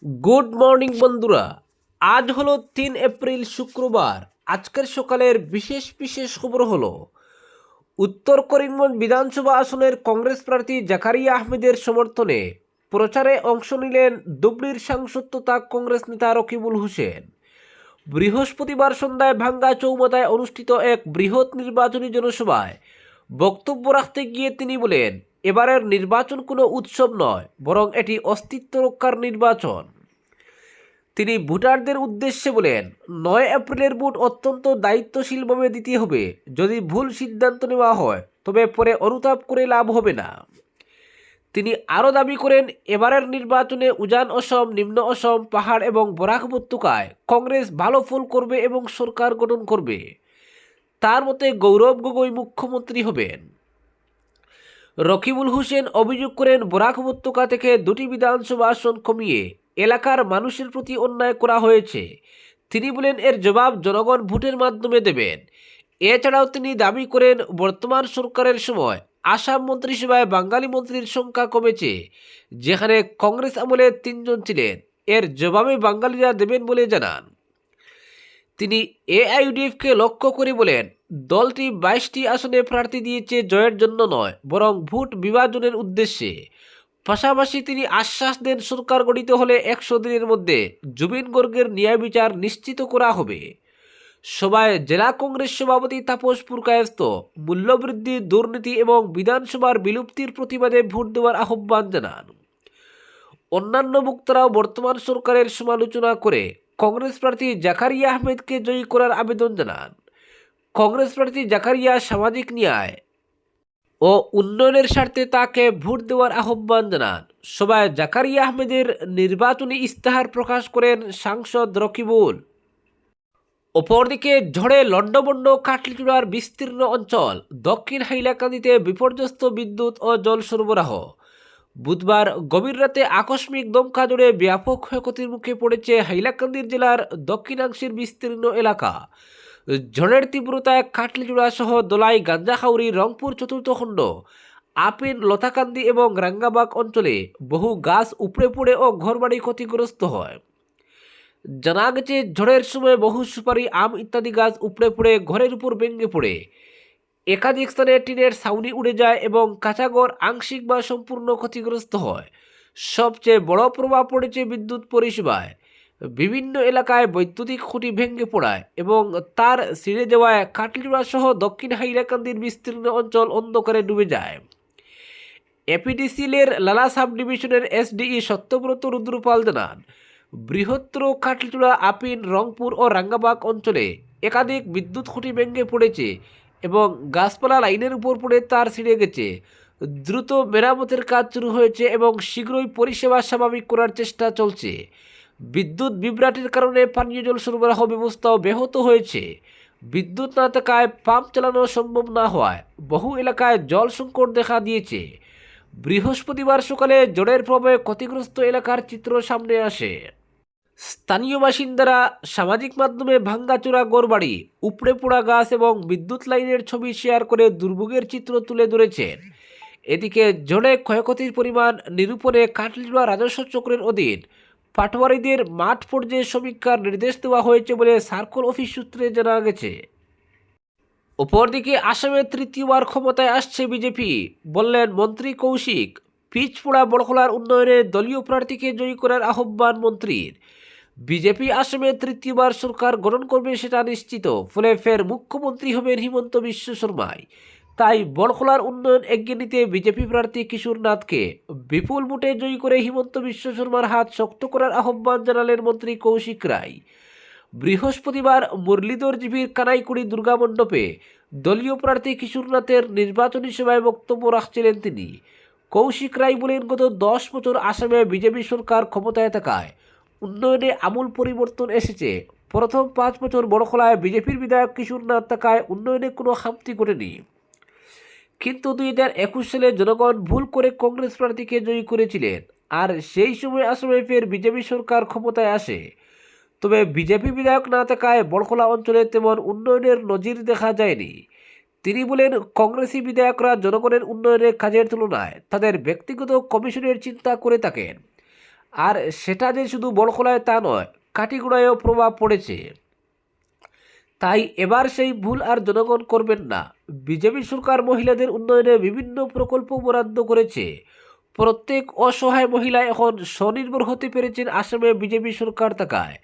Good morning বন্ধুরা। আজ হলো 3 এপ্রিল শুক্রবার। আজকের সকালের বিশেষ বিশেষ খবর হলো উত্তর করিমগঞ্জ বিধানসভা আসনের কংগ্রেস প্রার্থী জাকারিয়া আহমেদের সমর্থনে প্রচারে অংশ নিলেন ধুবড়ীর সাংসদ তথা কংগ্রেস নেতা রকিবুল হোসেন। বৃহস্পতিবার সন্ধ্যায় ভাঙ্গা চৌমাথায় অনুষ্ঠিত এক বৃহৎ নির্বাচনী জনসভায় বক্তব্য রাখতে গিয়ে তিনি বলেন, এবারের নির্বাচন কোনো উৎসব নয়, বরং এটি অস্তিত্ব রক্ষার নির্বাচন। তিনি ভোটারদের উদ্দেশ্যে বলেন, 9 এপ্রিলের ভোট অত্যন্ত দায়িত্বশীলভাবে দিতে হবে। যদি ভুল সিদ্ধান্ত নেওয়া হয় তবে পরে অনুতাপ করে লাভ হবে না। তিনি আরও দাবি করেন, এবারের নির্বাচনে উজান অসম, নিম্ন অসম, পাহাড় এবং বরাক উপত্যকায় কংগ্রেস ভালো ফল করবে এবং সরকার গঠন করবে। তার মতে গৌরব গগৈ মুখ্যমন্ত্রী হবেন। রকিবুল হোসেন অভিযোগ করেন, বরাক উপত্যকা থেকে 2টি বিধানসভা আসন কমিয়ে এলাকার মানুষের প্রতি অন্যায় করা হয়েছে। তিনি বলেন, এর জবাব জনগণ ভোটের মাধ্যমে দেবেন। এছাড়াও তিনি দাবি করেন, বর্তমান সরকারের সময় আসাম মন্ত্রিসভায় বাঙালি মন্ত্রীর সংখ্যা কমেছে, যেখানে কংগ্রেস আমলে 3 জন ছিলেন। এর জবাবে বাঙালিরা দেবেন বলে জানান। তিনি এআইইউডিএফকে লক্ষ্য করে বলেন, দলটি 22টি আসনে প্রার্থী দিয়েছে জয়ের জন্য নয়, বরং ভোট বিভাজনের উদ্দেশ্যে। পাশাপাশি তিনি আশ্বাস দেন, সরকার গঠিত হলে 100 দিনের মধ্যে জুবিন গর্গের ন্যায় বিচার নিশ্চিত করা হবে। সভায় জেলা কংগ্রেস সভাপতি তাপস পুরকায়স্ত মূল্যবৃদ্ধি, দুর্নীতি এবং বিধানসভার বিলুপ্তির প্রতিবাদে ভোট দেওয়ার আহ্বান জানান। অন্যান্য বক্তারাও বর্তমান সরকারের সমালোচনা করে কংগ্রেস প্রার্থী জাকারিয়া আহমেদকে জয়ী করার আবেদন জানান। কংগ্রেস প্রার্থী জাকারিয়া সামাজিক ন্যায় ও উন্নয়নের স্বার্থে তাকে ভোট দেওয়ার আহ্বান জানান। সভায় জাকারিয়া আহমেদের নির্বাচনী ইস্তাহার প্রকাশ করেন সাংসদ রকিবুল। অপরদিকে ঝড়ে লণ্ডভণ্ড কাটলিচুড়ার বিস্তীর্ণ অঞ্চল, দক্ষিণ হাইলাকান্দিতে বিপর্যস্ত বিদ্যুৎ ও জল সরবরাহ। বুধবার গভীর রাতে আকস্মিক দমকা ঝড়ে ব্যাপক ক্ষয়ক্ষতির মুখে পড়েছে হাইলাকান্দি জেলার দক্ষিণাংশের বিস্তীর্ণ এলাকা। ঝড়ের তীব্রতায় কাটলিচুড়া সহ দোলাই, গাঞ্জাখাউড়ি, রংপুর চতুর্থ খণ্ড, আপিন, লতাকান্দি এবং রাঙ্গাবাগ অঞ্চলে বহু গাছ উপড়ে পড়ে ও ঘরবাড়ি ক্ষতিগ্রস্ত হয়। জানা গেছে, ঝড়ের সময় বহু সুপারি, আম ইত্যাদি গাছ উপড়ে পড়ে ঘরের উপর ভেঙে পড়ে। একাধিক স্থানে টিনের ছাউনি উড়ে যায় এবং কাঁচাঘর আংশিক বা সম্পূর্ণ ক্ষতিগ্রস্ত হয়। সবচেয়ে বড় প্রভাব পড়েছে বিদ্যুৎ পরিষেবায়। বিভিন্ন এলাকায় বৈদ্যুতিক খুঁটি ভেঙে পড়ায় এবং তার ছিঁড়ে যাওয়ায় কাটলিচুড়া সহ দক্ষিণ হাইলাকান্দির বিস্তীর্ণ অঞ্চল অন্ধকারে ডুবে যায়। এপিডিসিএলের লালা সাব ডিভিশনের এসডিই সত্যব্রত রুদ্রপাল জানান, বৃহত্তর কাটলিচুড়া, আপিন, রংপুর ও রাঙ্গাবাগ অঞ্চলে একাধিক বিদ্যুৎ খুঁটি ভেঙে পড়েছে এবং গাছপালা লাইনের উপর পড়ে তার ছিঁড়ে গেছে। দ্রুত মেরামতের কাজ শুরু হয়েছে এবং শীঘ্রই পরিষেবা স্বাভাবিক করার চেষ্টা চলছে। বিদ্যুৎ বিভ্রাটের কারণে পানীয় জল সরবরাহ ব্যবস্থাও ব্যাহত হয়েছে। বিদ্যুৎ না থাকায় পাম্প চালানো সম্ভব না হওয়ায় বহু এলাকায় জল সংকট দেখা দিয়েছে। বৃহস্পতিবার সকালে ঝড়ের প্রভাবে ক্ষতিগ্রস্ত এলাকার চিত্র সামনে আসে। স্থানীয় বাসিন্দারা সামাজিক মাধ্যমে ভাঙ্গাচোরা ঘরবাড়ি, উপড়ে পোড়া গাছ এবং বিদ্যুৎ লাইনের ছবি শেয়ার করে দুর্ভোগের চিত্র তুলে ধরেছেন। এদিকে ঝড়ে ক্ষয়ক্ষতির পরিমাণ নিরূপণে কাটলিচুড়া রাজস্ব চক্রের অধীন পাটওয়ারিদের মাঠ পর্যায়ে সমীক্ষার নির্দেশ দেওয়া হয়েছে বলে সার্কল অফিস সূত্রে জানা গেছে। অপরদিকে আসামে তৃতীয়বার ক্ষমতায় আসছে বিজেপি, বললেন মন্ত্রী কৌশিক। পিচপোড়া বড়খলার উন্নয়নে দলীয় প্রার্থীকে জয়ী করার আহ্বান মন্ত্রীর। বিজেপি আসামে তৃতীয়বার সরকার গঠন করবে সেটা নিশ্চিত, ফলে ফের মুখ্যমন্ত্রী হবেন হিমন্ত বিশ্ব শর্মাই। তাই বড়খলার উন্নয়ন এগিয়ে নিতে বিজেপি প্রার্থী কিশোর নাথকে বিপুল ভোটে জয়ী করে হিমন্ত বিশ্ব শর্মার হাত শক্ত করার আহ্বান জানালেন মন্ত্রী কৌশিক রায়। বৃহস্পতিবার মুরলীধর জিপির কানাইকুড়ি দুর্গা মণ্ডপে দলীয় প্রার্থী কিশোর নাথের নির্বাচনী সভায় বক্তব্য রাখছিলেন তিনি। কৌশিক রায় বলেন, গত 10 বছর আসামে বিজেপি সরকার ক্ষমতায় থাকায় উন্নয়নে আমূল পরিবর্তন এসেছে। প্রথম 5 বছর বড়খলায় বিজেপির বিধায়ক কিশোর নাথ থাকায় উন্নয়নে কোনো খামতি ঘটেনি। কিন্তু 2021 সালে জনগণ ভুল করে কংগ্রেস প্রার্থীকে জয়ী করেছিলেন, আর সেই সময় আসামে ফের বিজেপি সরকার ক্ষমতায় আসে। তবে বিজেপি বিধায়ক না থাকায় বড়খলা অঞ্চলে তেমন উন্নয়নের নজির দেখা যায়নি। তিনি বলেন, কংগ্রেসি বিধায়করা জনগণের উন্নয়নের কাজের তুলনায় তাদের ব্যক্তিগত কমিশনের চিন্তা করে থাকেন। আর সেটা যে শুধু বড়খোলায় তা নয়, কাটিগড়ায়ও প্রভাব পড়েছে। তাই এবার সেই ভুল আর জনগণ করবেন না। বিজেপি সরকার মহিলাদের উন্নয়নে বিভিন্ন প্রকল্প বরাদ্দ করেছে। প্রত্যেক অসহায় মহিলা এখন স্বনির্ভর হতে পেরেছেন আসামে বিজেপি সরকার থাকায়।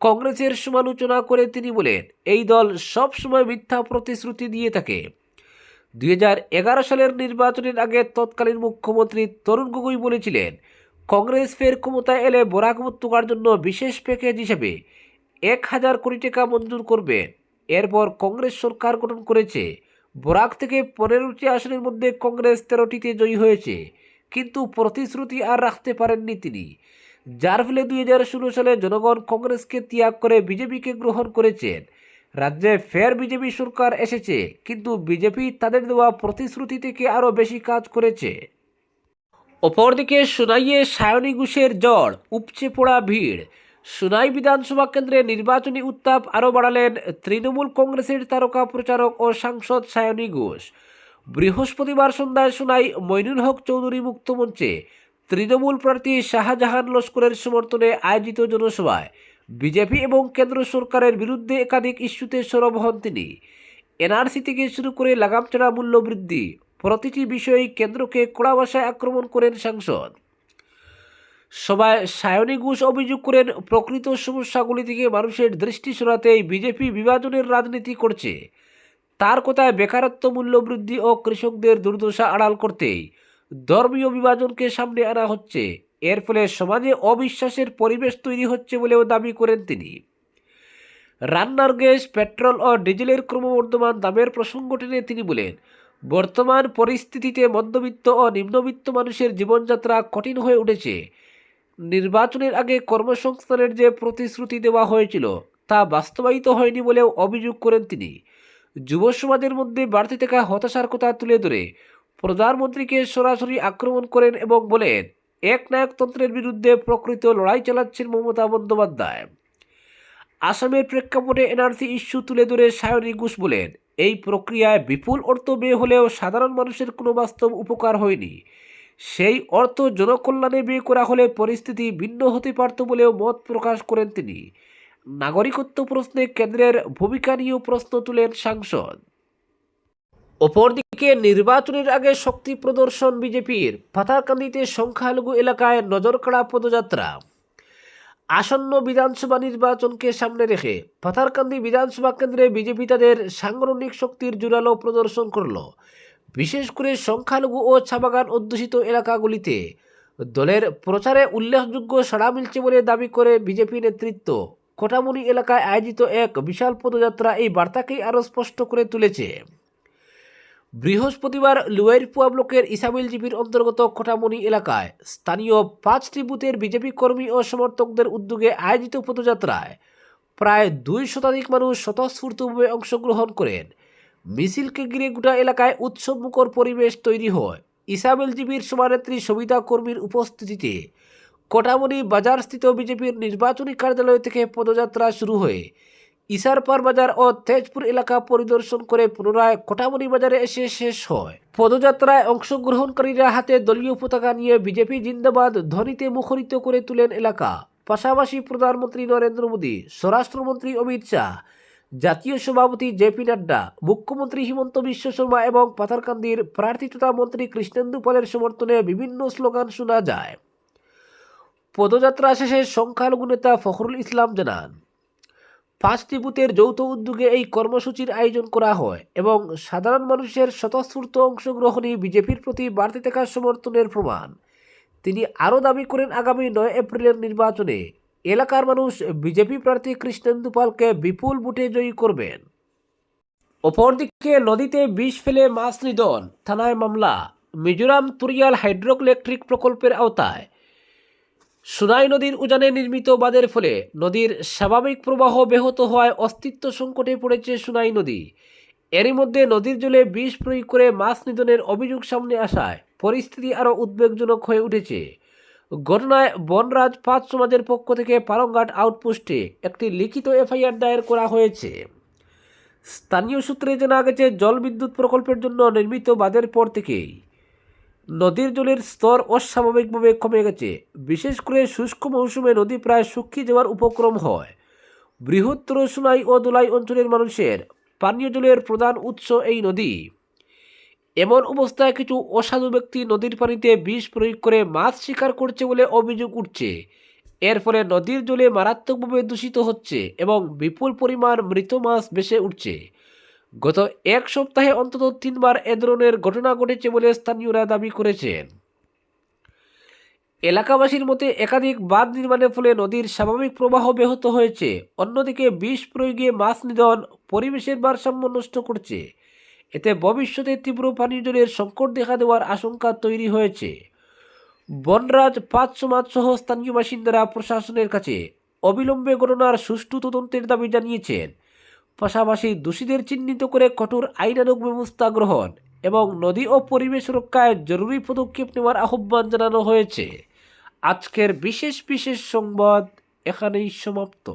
কংগ্রেসের সমালোচনা করে তিনি বলেন, এই দল সব সময় মিথ্যা প্রতিশ্রুতি দিয়ে থাকে। 2011 সালের নির্বাচনের আগে তৎকালীন মুখ্যমন্ত্রী তরুণ গগৈ বলেছিলেন, কংগ্রেস ফের ক্ষমতায় এলে বরাক উপত্যকার জন্য বিশেষ প্যাকেজ হিসেবে 1000 কোটি টাকা মঞ্জুর করবেন। এরপর কংগ্রেস সরকার গঠন করেছে। বরাক থেকে 15টি আসনের মধ্যে কংগ্রেস 13টিতে জয়ী হয়েছে, কিন্তু প্রতিশ্রুতি আর রাখতে পারেননি তিনি। যার ফলে 2016 সালে জনগণ কংগ্রেসকে ত্যাগ করে বিজেপিকে গ্রহণ করেছেন। রাজ্যে ফের বিজেপি সরকার এসেছে, কিন্তু বিজেপি তাদের দেওয়া প্রতিশ্রুতি থেকে আরও বেশি কাজ করেছে। অপরদিকে সোনাইয়ে সায়নী ঘোষের জ্বর, উপচে পড়া ভিড়। সোনাই বিধানসভা কেন্দ্রে নির্বাচনী উত্তাপ আরও বাড়ালেন তৃণমূল কংগ্রেসের তারকা প্রচারক ও সাংসদ সায়নী ঘোষ। বৃহস্পতিবার সন্ধ্যায় সোনাই মইনুল হক চৌধুরী মুক্ত মঞ্চে তৃণমূল প্রার্থী শাহজাহান লস্করের সমর্থনে আয়োজিত জনসভায় বিজেপি এবং কেন্দ্র সরকারের বিরুদ্ধে একাধিক ইস্যুতে সরব হন তিনি। এনআরসি থেকে শুরু করে লাগামছাড়া মূল্য বৃদ্ধি, প্রতিটি বিষয়েই কেন্দ্রকে কড়া ভাষায় আক্রমণ করেন সাংসদ। সভায় সায়নী ঘোষ অভিযোগ করেন, প্রকৃত সমস্যাগুলি থেকে মানুষের দৃষ্টি সরাতেই বিজেপি বিভাজনের রাজনীতি করছে। তার কথায় বেকারত্ব, মূল্যবৃদ্ধি ও কৃষকদের দুর্দশা আড়াল করতেই ধর্মীয় বিভাজনকে সামনে আনা হচ্ছে। এর ফলে সমাজে অবিশ্বাসের পরিবেশ তৈরি হচ্ছে বলেও দাবি করেন তিনি। রান্নার গ্যাস, পেট্রোল ও ডিজেলের ক্রমবর্ধমান দামের প্রসঙ্গ টেনে তিনি বলেন, বর্তমান পরিস্থিতিতে মধ্যবিত্ত ও নিম্নবিত্ত মানুষের জীবনযাত্রা কঠিন হয়ে উঠেছে। নির্বাচনের আগে কর্মসংস্থানের যে প্রতিশ্রুতি দেওয়া হয়েছিল তা বাস্তবায়িত হয়নি বলেও অভিযোগ করেন তিনি। যুব সমাজের মধ্যে বাড়তে থাকা হতাশার কথা তুলে ধরে প্রধানমন্ত্রীকে সরাসরি আক্রমণ করেন এবং বলেন, একনায়কতন্ত্রের বিরুদ্ধে প্রকৃত লড়াই চালাচ্ছেন মমতা বন্দ্যোপাধ্যায়। আসামের প্রেক্ষাপটে এনআরসি ইস্যু তুলে ধরে সায়নী ঘোষ বলেন, এই প্রক্রিয়ায় বিপুল অর্থ ব্যয় হলেও সাধারণ মানুষের কোনো বাস্তব উপকার হয়নি। সেই অর্থ জনকল্যাণে ব্যয় করা হলে পরিস্থিতি ভিন্ন হতে পারত বলেও মত প্রকাশ করেন তিনি। নাগরিকত্ব প্রশ্নে কেন্দ্রের ভূমিকা নিয়েও প্রশ্ন তুলেন সাংসদ। অপরদিকে নির্বাচনের আগে শক্তি প্রদর্শন বিজেপির। পাথারকান্দিতে সংখ্যালঘু এলাকায় নজরকাড়া পদযাত্রা। আসন্ন বিধানসভা নির্বাচনকে সামনে রেখে পাথারকান্দি বিধানসভা কেন্দ্রে বিজেপি তাদের সাংগঠনিক শক্তির জোরালো প্রদর্শন করল। বিশেষ করে সংখ্যালঘু ও চা বাগান অধ্যুষিত এলাকাগুলিতে দলের প্রচারে উল্লেখযোগ্য সাড়া মিলছে বলে দাবি করে বিজেপি নেতৃত্ব। কোটামুনি এলাকায় আয়োজিত এক বিশাল পদযাত্রা এই বার্তাকেই আরও স্পষ্ট করে তুলেছে। বৃহস্পতিবার লুয়াইরপুয়া ব্লকের ইসাবিল জিপির অন্তর্গত কোটামুনি এলাকায় স্থানীয় 5টি বুথের বিজেপি কর্মী ও সমর্থকদের উদ্যোগে আয়োজিত পদযাত্রায় প্রায় 2 শতাধিক মানুষ স্বতঃস্ফূর্তভাবে অংশগ্রহণ করেন। মিছিলকে ঘিরে গোটা এলাকায় উৎসবমুখর পরিবেশ তৈরি হয়। ইসাবিল জিপির সভানেত্রী সবিতা কর্মীর উপস্থিতিতে কোটামুনি বাজারস্থিত বিজেপির নির্বাচনী কার্যালয় থেকে পদযাত্রা শুরু হয়ে ইসারপার বাজার ও তেজপুর এলাকা পরিদর্শন করে পুনরায় কোটামুনি বাজারে এসে শেষ হয়। পদযাত্রায় অংশগ্রহণকারীরা হাতে দলীয় পতাকা নিয়ে বিজেপি জিন্দাবাদ ধ্বনিতে মুখরিত করে তুলেন এলাকা। পাশাপাশি প্রধানমন্ত্রী নরেন্দ্র মোদী, স্বরাষ্ট্রমন্ত্রী অমিত শাহ, জাতীয় সভাপতি জেপি নাড্ডা, মুখ্যমন্ত্রী হিমন্ত বিশ্ব শর্মা এবং পাথারকান্দির প্রার্থী তথা মন্ত্রী কৃষ্ণেন্দু পালের সমর্থনে বিভিন্ন স্লোগান শোনা যায়। পদযাত্রা শেষে সংখ্যালঘু নেতা ফখরুল ইসলাম জানান, 5টি বুথের যৌথ উদ্যোগে এই কর্মসূচির আয়োজন করা হয় এবং সাধারণ মানুষের স্বতঃস্ফূর্ত অংশগ্রহণই বিজেপির প্রতি বাড়তে থাকা সমর্থনের প্রমাণ। তিনি আরও দাবি করেন, আগামী 9 এপ্রিলের নির্বাচনে এলাকার মানুষ বিজেপি প্রার্থী কৃষ্ণেন্দু পালকে বিপুল ভোটে জয়ী করবেন। অপরদিকে নদীতে বিষ ফেলে মাছ নিধন, থানায় মামলা। মিজোরাম তুরিয়াল হাইড্রো ইলেকট্রিক প্রকল্পের আওতায় সোনাই নদীর উজানে নির্মিত বাঁধের ফলে নদীর স্বাভাবিক প্রবাহ ব্যাহত হওয়ায় অস্তিত্ব সংকটে পড়েছে সোনাই নদী। এরই মধ্যে নদীর জলে বিষ প্রয়োগ করে মাছ নিধনের অভিযোগ সামনে আসায় পরিস্থিতি আরও উদ্বেগজনক হয়ে উঠেছে। ঘটনায় বনরাজ 5 সমাজের পক্ষ থেকে পালংঘাট আউটপোস্টে একটি লিখিত এফআইআর দায়ের করা হয়েছে। স্থানীয় সূত্রে জানা গেছে, জলবিদ্যুৎ প্রকল্পের জন্য নির্মিত বাঁধের পর থেকেই নদীর জলের স্তর অস্বাভাবিকভাবে কমে গেছে। বিশেষ করে শুষ্ক মৌসুমে নদী প্রায় শুকিয়ে যাওয়ার উপক্রম হয়। বৃহত্তর সোনাই ও দোলাই অঞ্চলের মানুষের পানীয় জলের প্রধান উৎস এই নদী। এমন অবস্থায় কিছু অসাধু ব্যক্তি নদীর পানিতে বিষ প্রয়োগ করে মাছ শিকার করছে বলে অভিযোগ উঠছে। এর ফলে নদীর জলে মারাত্মকভাবে দূষিত হচ্ছে এবং বিপুল পরিমাণ মৃত মাছ ভেসে উঠছে। গত এক সপ্তাহে অন্তত 3বার এ ধরনের ঘটনা ঘটেছে বলে স্থানীয়রা দাবি করেছেন। এলাকাবাসীর মতে একাধিক বাঁধ নির্মাণের ফলে নদীর স্বাভাবিক প্রবাহ ব্যাহত হয়েছে। অন্যদিকে বিষ প্রয়োগে মাছ নিধন পরিবেশের ভারসাম্য নষ্ট করছে। এতে ভবিষ্যতে তীব্র পানীয় জলের সংকট দেখা দেওয়ার আশঙ্কা তৈরি হয়েছে। বনরাজ পাঁচ সমাজ সহ স্থানীয় বাসিন্দারা প্রশাসনের কাছে অবিলম্বে ঘটনার সুষ্ঠু তদন্তের দাবি জানিয়েছেন। পাশাপাশি দোষীদের চিহ্নিত করে কঠোর আইনানুগ ব্যবস্থা গ্রহণ এবং নদী ও পরিবেশ রক্ষায় জরুরি পদক্ষেপ নেওয়ার আহ্বান জানানো হয়েছে। আজকের বিশেষ সংবাদ এখানেই সমাপ্ত।